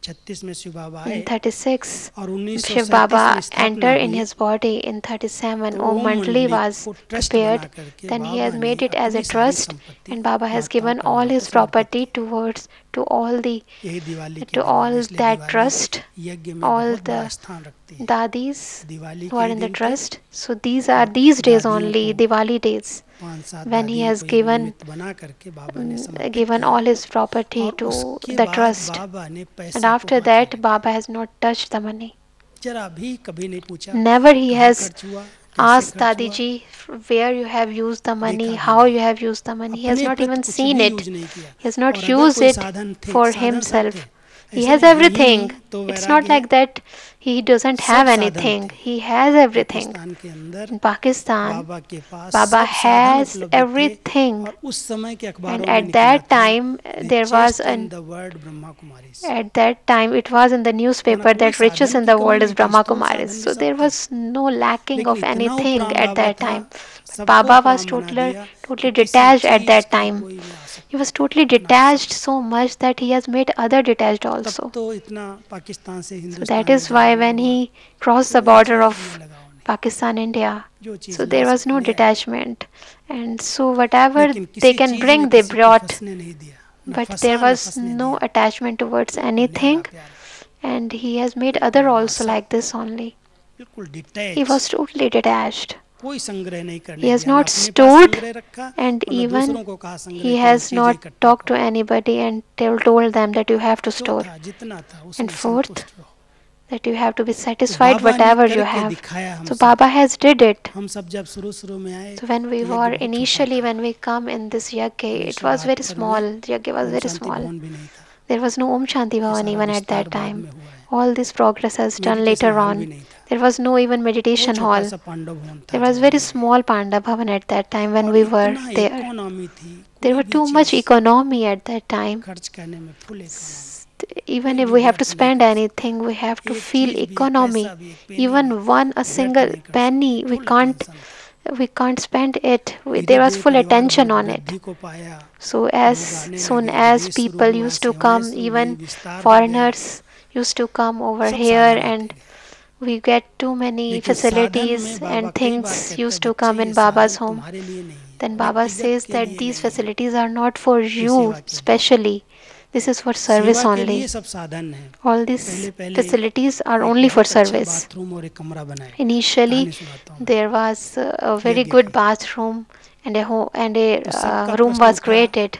36 में शिव बाबा in आए, 36 और Shiv 1937 में Baba स्थापना entered in हुई. his body. In 37 तो Om ओम Mandali मंडली was को ट्रस्ट बना prepared. करके Then he has बाबा ने made it as a अपनी सारी trust, संपत्ति and Baba has माताओं given all बहनों को his समर्पित property की. towards to all the यही दिवाली के to दिन हुआ, all इसलिए that दिवाली trust, यज्ञ में all बहुत बड़ा the स्थान रखती है. dadis दिवाली who के are ही in the दिन थे, trust. So these are और these days दादियों only, को, Diwali days, 5-7 when he दादियों has को एक given निमित्त बना करके बाबा ने समर्पित given किया. all his property और to उसके the बाद trust. बाबा ने And पैसे को after हाथ नहीं that, लगाया. Baba has not touched the money. जरा भी कभी नहीं पूछा Never he कहाँ has खर्च हुआ, कैसे asked खर्च Dadi हुआ, ji where you have used the money, देखा भी how नहीं. you have used the money. He has अपने not प्रति even कुछ seen भी it. यूज नहीं किया. He has not और अगर used कोई it साधन थे, for साधन सब थे, himself. He ऐसा has नहीं है ही everything. नहीं तो It's not वैराग्य है, like that he doesn't सब have साधन anything. थे. He has everything. पाकिस्तान के अंदर In Pakistan, बाबा के पास Baba सब साधन has उपलब्ध थे. everything. और उस समय के And अखबारों में at निकला that था, time, there was richest in an the world Brahma Kumaris. at that time it was in the माना newspaper कोई that richest साधन in की the कमी world is नहीं थी, Brahma स्थूल Kumaris. साधन भी So सब there थे. was no lacking लेकिन of इतना anything उपराम at बाबा that था, time. But सबको Baba was उपराम बना दिया कि totally किसी detached at चीज that की time. कोई भी He was आसक्ति totally नहीं, detached अनासक्त. so much that he has made other detached तब also. तो इतना पाकिस्तान से So that हिंदुस्तान में is why जाना when हुआ, he crossed the कोई border चीज में of लगाव नहीं, Pakistan, India, जो चीज so ला there was सके no ले आए. detachment. And so whatever लेकिन they किसी can चीज में bring, they किसी को brought. फंसने नहीं दिया, न But there फंसा न was फंसने no दिया. attachment towards बिल्कुल न्यारा anything. प्यारा, And he has made बिल्कुल other also like अनासक्त, this only. बिल्कुल He detach. was totally detached. कोई संग्रह नहीं He करने has दिया, ना not अपने पास stored, संग्रह रखा, and और न even दूसरों को कहा संग्रह he करो, has चीजें not इकट्ठा talked to करो. anybody and told them that you have to जो store. था जितना था And उसमें fourth, संतुष्ट रहो. that you have to be तो satisfied बाबा ने whatever you करके have. दिखाया. हम So सब Baba has did it. हम सब जब शुरू में आए So when we तो यज्ञ were बहुत छोटा initially था. when we come in this yajna, it was very 1972 small. में Yajna was Om very Shanti small. भवन भी नहीं था. There was no Om Shanti ये Bhavan सारा even at विस्तार that बाद time. में हुआ है. All this progress has done meditation later hall भी on. नहीं था, There was no even बहुत meditation छोटा hall. सा पांडव भवन था There was जब very हम गए. small Panda Bhavan at that time when और we were इतना there. इकोनॉमी थी, There कोई were भी too much चीज economy at that time. खर्च करने में फुल इकोनॉमी, Even कोई if भी we have to व्यर्थ नहीं spend कर सकते. anything, we have to एक feel चीज भी, एक economy. पैसा भी, एक पेनी भी Even one a व्यर्थ single नहीं कर सकते. penny, फुल अटेंशन था. we can't spend it. धीरे There was धीरे full परिवार attention बहुत on it. वृद्धि को पाया, So लोग as आने soon लगे, as विदेश शुरू people हुआ, used to सेवाएं come, शुरू हुई, even विस्तार हो गया, foreigners used to come over सब here, साधन आते and गए. we get too many लेकिन साधन में facilities बाबा and कई बार things कहते हैं, used to बच्चे come ये in Baba's साधन home. तुम्हारे लिए नहीं है, Then Baba व्यक्तिगत says के that लिए these नहीं है, facilities are not for ये you सेवा के लिए. specially. This is for service सेवा के लिए only. सब साधन है. All पहले these पहले facilities are एक only for बहुत अच्छा service. बाथरूम और एक कमरा बनाए. Initially, कहानी सुनाता हूँ मैं, there was a very यज्ञ good की. bathroom and a तो सबका room प्रश्न was उठा created.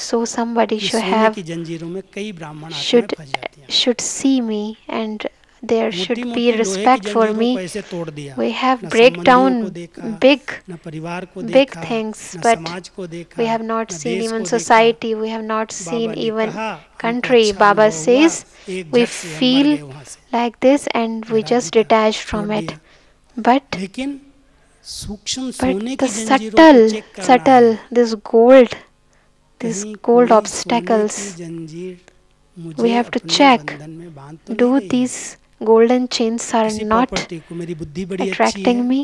So somebody ये should सोने have की जंजीरों में कई ब्राह्मण आत्माएं should फंस जाती हैं। should see me, and there मोटी should be मोटी लोहे की respect for जंजीरों me. को ऐसे तोड़ दिया, We have न break संबंधियों को down देखा, big न परिवार को big देखा, things, न but समाज को we देखा, have not न seen देश even को देखा। society, we have not seen बाबा ने even कहा हमको country. अच्छा Baba अनुभव हुआ, says एक we झट से हम मर feel गए वहां से, like this and we वैराग्य just था, detach छोड़ from it. दिया। But लेकिन सूक्ष्म but सोने the की जंजीरों को subtle चेक करना है, subtle these कहीं gold कोई सोने की obstacles, जंजीर we मुझे have to अपने check, बंधन में बांध तो नहीं do रही है। these golden chains are किसी not प्रॉपर्टी को, मेरी बुद्धि बड़ी अच्छी attracting है, me.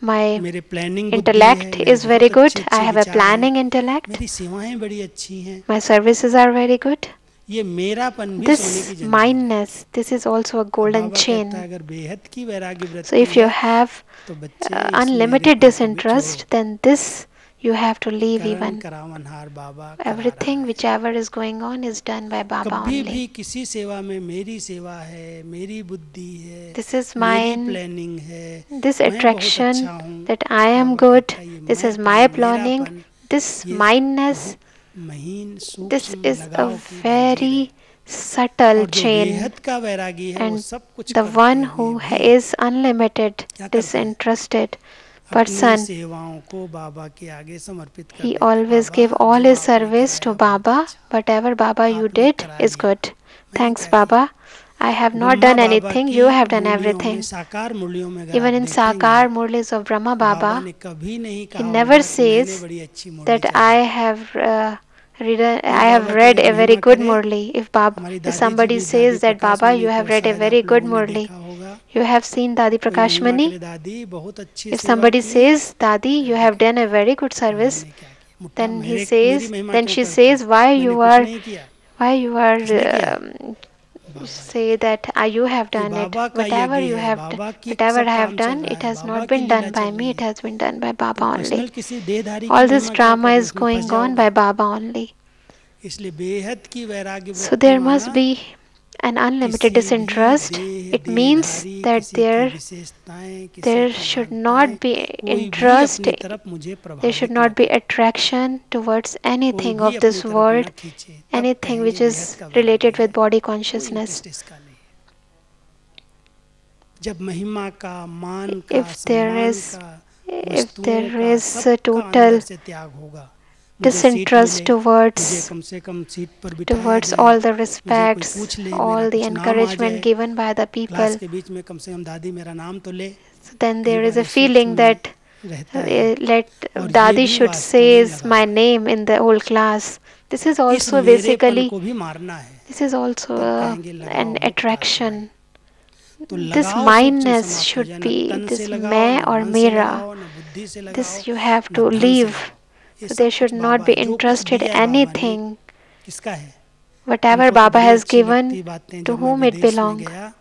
My मेरे प्लानिंग बुद्धि है, intellect मेरे is very बहुत अच्छे good. I अच्छे have a विचार हैं, planning intellect. मेरी सेवाएं बड़ी अच्छी हैं, My services are very good. ये मेरापन भी सोने की This जंजीर है। mindness, this is also a अब golden बाबा कहता है chain. अगर बेहद की वैराग्य So वृत्ति if you है have तो बच्चे इस unlimited मेरेपन को भी छोड़ो। disinterest, then this you have to leave Karan even. करावनहार बाबा करा रहा Everything, है। whichever is going on, is done by Baba कभी भी only. किसी सेवा में मेरी सेवा है, मेरी बुद्धि है, This is मेरी mine, प्लानिंग है, this मैं बहुत अच्छा attraction हूँ। that I am Baba good, कहता है ये this is मैंपन, my planning, मेरापन, this ये mindness, बहुत महीन this सूक्ष्म is a लगाव की जंजीर है। very subtle और जो chain. बेहद का वैरागी है वो And सब कुछ the करते one हुए who भी is unlimited, क्या करता है, disinterested अपनी person, सेवाओं को बाबा के आगे समर्पित कर he देता। always बाबा give all जो his आपने service to कराया बहुत Baba. अच्छा, Whatever Baba you आपने did करा is लिया, good. मैंने Thanks क्या किया। Baba. I have not Brahma done Baba anything, की you have done मुरलियों में, everything. साकार मुरलियों में अगर आप Even in देखेंगे, Sakar Murlis of Brahma Baba Baba, ने कभी नहीं he कहा never होगा कि मैंने says बड़ी अच्छी मुरली that चढ़ाई। I कोई have बाबा की read अगर a very महिमा good करे, Murli. If Baba, हमारी if दादी जी somebody भी, दादी says that Prakash Baba, Mani you have को read a शायद very आप good लोगों ने Murli, देखा होगा, you have seen Dadi कोई Prakash महिमा करे Mani. दादी बहुत अच्छी If सेवा somebody की, says, Dadi, you दादी have done a कहती very good कि service, मैंने क्या किया, मुट्ठा then he मेरी says, महिमा then क्यों she करते says, हो, मैंने कुछ नहीं किया। why you are किसने किया, बाबा ने। say that you have ये done it. बाबा का Whatever यज्ञ you है, have, बाबा की whatever सब I have काम चल done, रहा it है, has बाबा not की been लीला done चल by रही me. It है, has been done by तो Baba पर्सनल only. किसी देहधारी की All this महिमा क्या drama करे, is उसमें फंस going on जाओगे। by Baba only. इसलिए बेहद की वैराग्य So वृत्ति there must माना be an unlimited किसी भी disinterest. It means देहधारी, that किसी की विशेषताएं, किसी there की should महानताएं, not be कोई भी interest, अपनी तरफ मुझे there should प्रभावित न not be करे, attraction towards कोई anything भी of अपनी this तरफ न world, खींचे, तब anything कहेंगे which बेहद is का वैरागी related with है, body कोई consciousness. इंटरेस्ट इसका नहीं है। जब महिमा का, मान का, If there सम्मान is का, if वस्तुओं there का, is a सबका अंदर total से त्याग होगा। मुझे सीट disinterest मिले, मुझे towards कम से कम सीट पर बिठाया towards जाए, all the मुझे कोई respects, पूछ ले, मेरा all the कुछ नाम आ encouragement जाए, given by the class people, के बीच में कम से कम दादी मेरा नाम तो ले। so then कई there is बार a ये feeling सूक्ष्म में that रहता है, let और ये Dadi भी should वास्तव में says लगाव my है। name in the whole class. This is इस also मेरेपन basically को भी मारना है, this is also तब कहेंगे an लगाव मुक्त आत्मा है। attraction. तो This लगाव सूक्ष्म mindness समाप्त हो should जाए, न be तन से this लगाओ, मैं न or मन से मेरा. लगाओ, न बुद्धि से लगाओ, This you have न to धन से leave. लगाओ। ये So there सब should कुछ not बाबा be है, जो कुछ interested दिया है बाबा ने, anything. किसका है। Whatever हमको तो Baba बड़ी has अच्छी given, लगती बातें, to जब मैं whom it विदेश में belong. गया,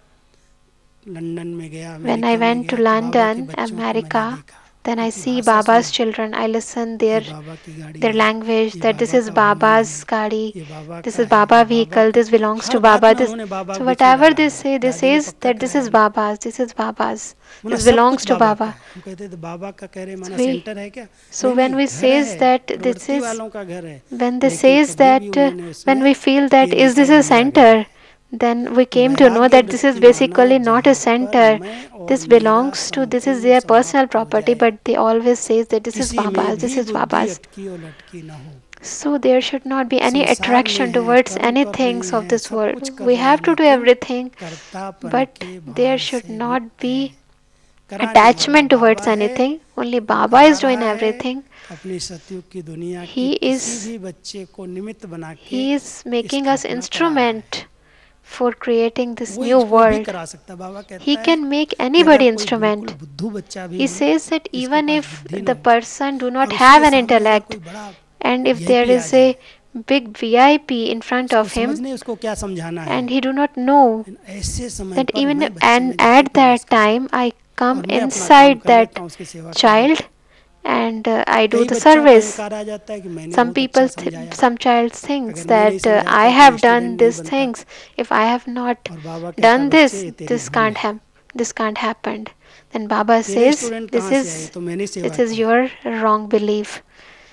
लंदन में गया, When I अमेरिका में went to गया, तो बाबा के London, बच्चों को मैंने America, देखा, then I उनकी see भाषा Baba's सुना, children. I listen ये बाबा की गाड़ी their है, language, ये that this बाबा is का वाहन है, Baba's gadi, ये बाबा this का is है, Baba ये बाबा vehicle, का, this belongs to हर बात Baba. में This उन्होंने बाबा so बीच में whatever डाला they है। say, they दादी ने says पक्का that this कराया is ना, Baba's, this is Baba's, बोला this सब belongs कुछ to बाबा का Baba. है। हम कहते थे बाबा का कह रहे माना So we सेंटर है क्या, so नहीं when नहीं we घर says है, that this प्रवृत्ति is वालों का घर है, when they लेकिन says कभी भी that उन्होंने when उसमें we feel ये that नहीं is कहा this ये a मेरा घर है। center, then we तो came to know वैराग्य that this is वृत्ति माना basically not a जहाँ पर center. मैं और This मेरा belongs to, this is संपूर्ण their personal समाप्त हो property, जाए, but they always says that this is किसी में Baba's, this भी is बुद्धि Baba's. अटकी और लटकी न हो। So there should not be any संसार में attraction हैं, towards कर्म any कर रहे things of हैं, this सब कुछ world. कर We रहे हैं, have to do लेकिन everything, कर्तापन but के there भार should से not मुक्त है। be कराने वाला attachment towards बाबा है, anything. Only वो Baba करा is doing रहा है, everything. अपनी सतयुग की दुनिया के He किसी is भी बच्चे को निमित्त बना के He is making us स्थापना करा रहा है। instrument for creating this वही new वो भी world. करा सकता है। बाबा He कहता है can make कि अगर anybody कोई बिल्कुल instrument. बुद्धू बच्चा भी He हो, says that जिसके even पास if बुद्धि न the हो, person do not और have उसके an सामने अगर intellect, कोई बड़ा and if there वीआईपी आ is जाए, a big VIP in front उसको of him, समझने उसको क्या समझाना है। and he do not know, ऐसे समय that पर even मैं बच्चे and में जाके at प्रवेश that करता time हूँ I come और मैं अपना काम inside कर लेता that हूँ, उसकी सेवा कर child, लेता हूँ। and I do कई the बच्चों का service. अहंकार आ जाता है कि मैंने Some बहुत अच्छा people, समझाया, some child thinks अगर मैं नहीं that I समझाता तो ये have स्टूडेंट done नहीं these बनता। things. If I have not और बाबा कहता है done बच्चे this, ये तेरी this भूल can't है, have, this can't happen. Then Baba तेरे says, स्टूडेंट कहाँ से आए, तो मैंने सेवा this is की। your wrong belief.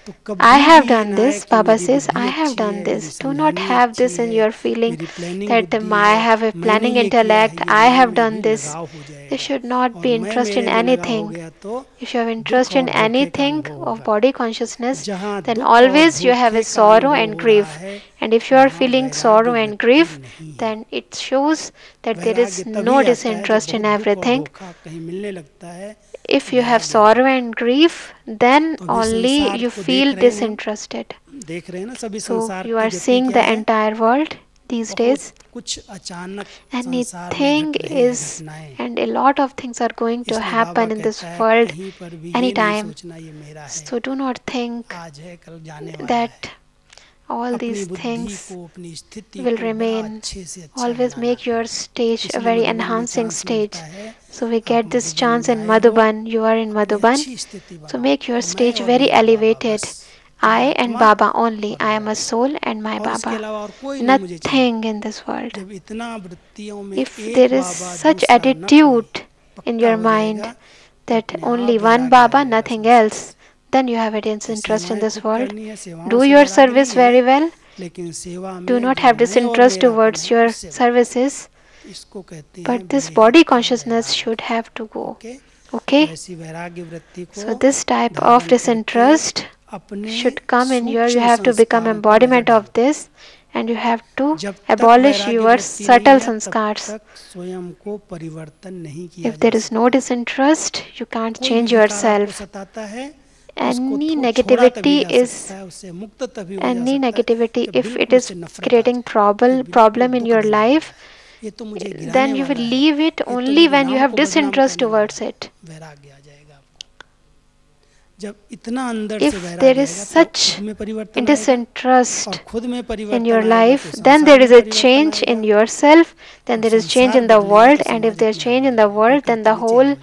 तो I कभी have भी ये done ना आए this. कि Baba मेरी says, I बुद्धि have अच्छी done है, मेरी this. Do not समझानी have अच्छी this in है, your feeling मेरी प्लानिंग that बुद्धि I है, have a मैंने planning ये किया है, intellect. ये I मेरे have में done भी this. लगाव हो You जाएगा should not और be मैं interested in मेरे में लगा हो anything. गया तो If you have दुख interest in और धोखे का anything अनुभव of होगा। body consciousness, जहाँ then दुख और always you have a धोखे का sorrow अनुभव and हो रहा grief. है And if you are वहाँ feeling वैराग्य sorrow and वृत्ति grief, नहीं है। then it shows that there वैराग्य is no तभी आता है जब disinterest in बहुत दुख और everything. धोखा कहीं मिलने लगता है, If you have वैराग्य आ sorrow जाता है। and grief, then तो अभी only संसार you को देख feel रहे हैं हम, disinterested. देख रहे हैं ना सभी So संसार you की are गति seeing क्या the है। entire world these बहुत days. कुछ अचानक संसार में Anything घट रहे हैं is, घटनाएं, and a lot of things are going to इसलिए बाबा happen in this कहता है world कहीं पर भी ये नहीं anytime. सोचना ये मेरा है, So do not think आज है कल जाने वाला है। that all अपनी these बुद्धि things को अपनी स्थिति will को बड़ा remain. अच्छे से अच्छा Always banana. make your stage a इसलिए very मधुबन में enhancing चांस मिलता stage. है, So we आप get this मधुबन chance में in आए हो, Madhuban. You are in अपनी Madhuban. अच्छी स्थिति So बनाओ, make your मैं stage और very मेरा बाबा elevated. बस, I मैं and आत्मा Baba only. और I am मेरा a Baba, soul and my और उसके Baba. अलावा और कोई नहीं मुझे चाहिए। Nothing in this world. जब इतना वृत्तियों में If एक there is बाबा such दूसरा न कोई attitude in पक्का your हो mind जाएगा तो that अपने आप only one वैराग्य आ Baba, जाएगा nothing संसार else, से। then you have a तो disinterest in सेवाएं this खूब world. करनी है, सेवाओं Do से your वैराग्य service नहीं है, very well. लेकिन सेवा Do में not जो have मैं और disinterest मेरापन towards है your उससे वैराग्य, services, इसको कहते हैं but this विवेक body का consciousness should वैराग्य। have to go. ओके, तो Okay? ऐसी वैराग्य वृत्ति So को this type of धारण करके disinterest अपने should come in your, you सूक्ष्म have to become संस्कारों पर नजर embodiment of डालो। this, and you have to जब तक abolish वैराग्य your वृत्ति नहीं subtle है तब sanskars. तक स्वयं को परिवर्तन नहीं किया If जा there is no सकता। disinterest, you can't कोई भी change विकार आपको yourself. सताता है उसको Any छोड़ा तभी negativity जा सकता is, है, उससे मुक्त तभी हो जा any सकता है negativity, जब if it बिल्कुल is उससे नफरत आ creating जाए कि बिल्कुल problem in दुख your देने वाला life, है, ये तो मुझे गिराने then you will वाला है, leave it ये तो only मेरे when you नाम have को बदनाम disinterest करने वाला towards है, it. वैराग्य आ जाएगा आपको। जब इतना अंदर से If there वैराग्य is आएगा तो खुद such में परिवर्तन आएगा, और disinterest खुद में in your परिवर्तन आएगा तो life, then संसार there में is a परिवर्तन change in आएगा, yourself, then और there is change संसार in the बदलेगा world, तो and if समाज there's अपने आप change in the बदलेगा, world, then प्रकृति the भी चेंज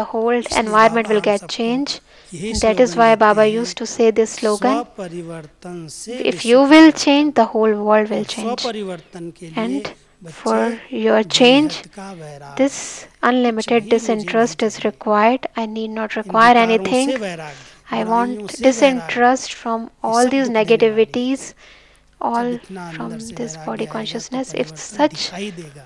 whole हो जाएगी। इसलिए environment बाबा will हम get सबको changed. यही And that is slogan why देते Baba हैं, used to say this slogan: स्वपरिवर्तन से if विश्व you will परिवर्तन, change, the whole world will और change. स्वपरिवर्तन के लिए And बच्चे for your change, बेहद का वैराग्य, this कुछ unlimited भी मुझे नहीं disinterest is चाहिए, required. I need not in require विकारों से anything. वैराग्य, I बुराइयों want से वैराग्य, disinterest from ये all सब these दुख देने वाली है। negativities, जब all इतना अंदर from से this वैराग्य body आएगा तो consciousness. If परिवर्तन such दिखाई देगा,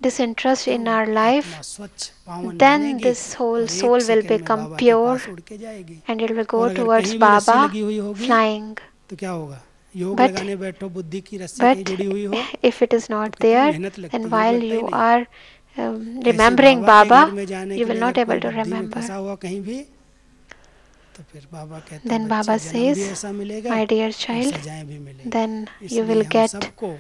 disinterest तो in our आत्मा life, स्वच्छ पावन then बनेगी this whole और एक soul will सेकंड में become बाबा के pure, पास उड़ के जाएगी। and it will और go अगर towards कहीं भी रस्सी Baba लगी हुई होगी flying. तो क्या होगा, योग But लगाने बैठो, बुद्धि की रस्सी कहीं but जुड़ी हुई हो if it is तो not कितनी there, मेहनत then लगती, योग while लगता ही you नहीं। are ऐसे remembering बाबा के घर Baba, में जाने you के will लिए not अगर कोई able to बुद्धि में remember. फंसा हुआ कहीं भी तो फिर बाबा कहता Then बच्चे Baba जन्म भी says, ऐसा मिलेगा my dear और child, सजाएं भी मिलेगी। then you इसलिए will हम get सबको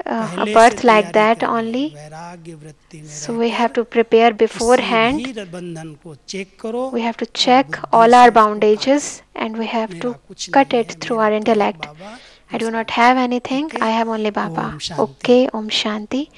a पहले से birth like तैयारी that करनी है, only. वैराग्य वृत्ति में So we have रहकर to prepare किसी beforehand. भी बंधन को चेक करो We have to और check बुद्धि all से our उसको काटो। bondages, and we have मेरा to कुछ cut नहीं it है, through मेरा our तो है intellect. बाबा, I जो do सब not है। have anything, okay, I have only Baba. Om Shanti. Okay, Om Shanti.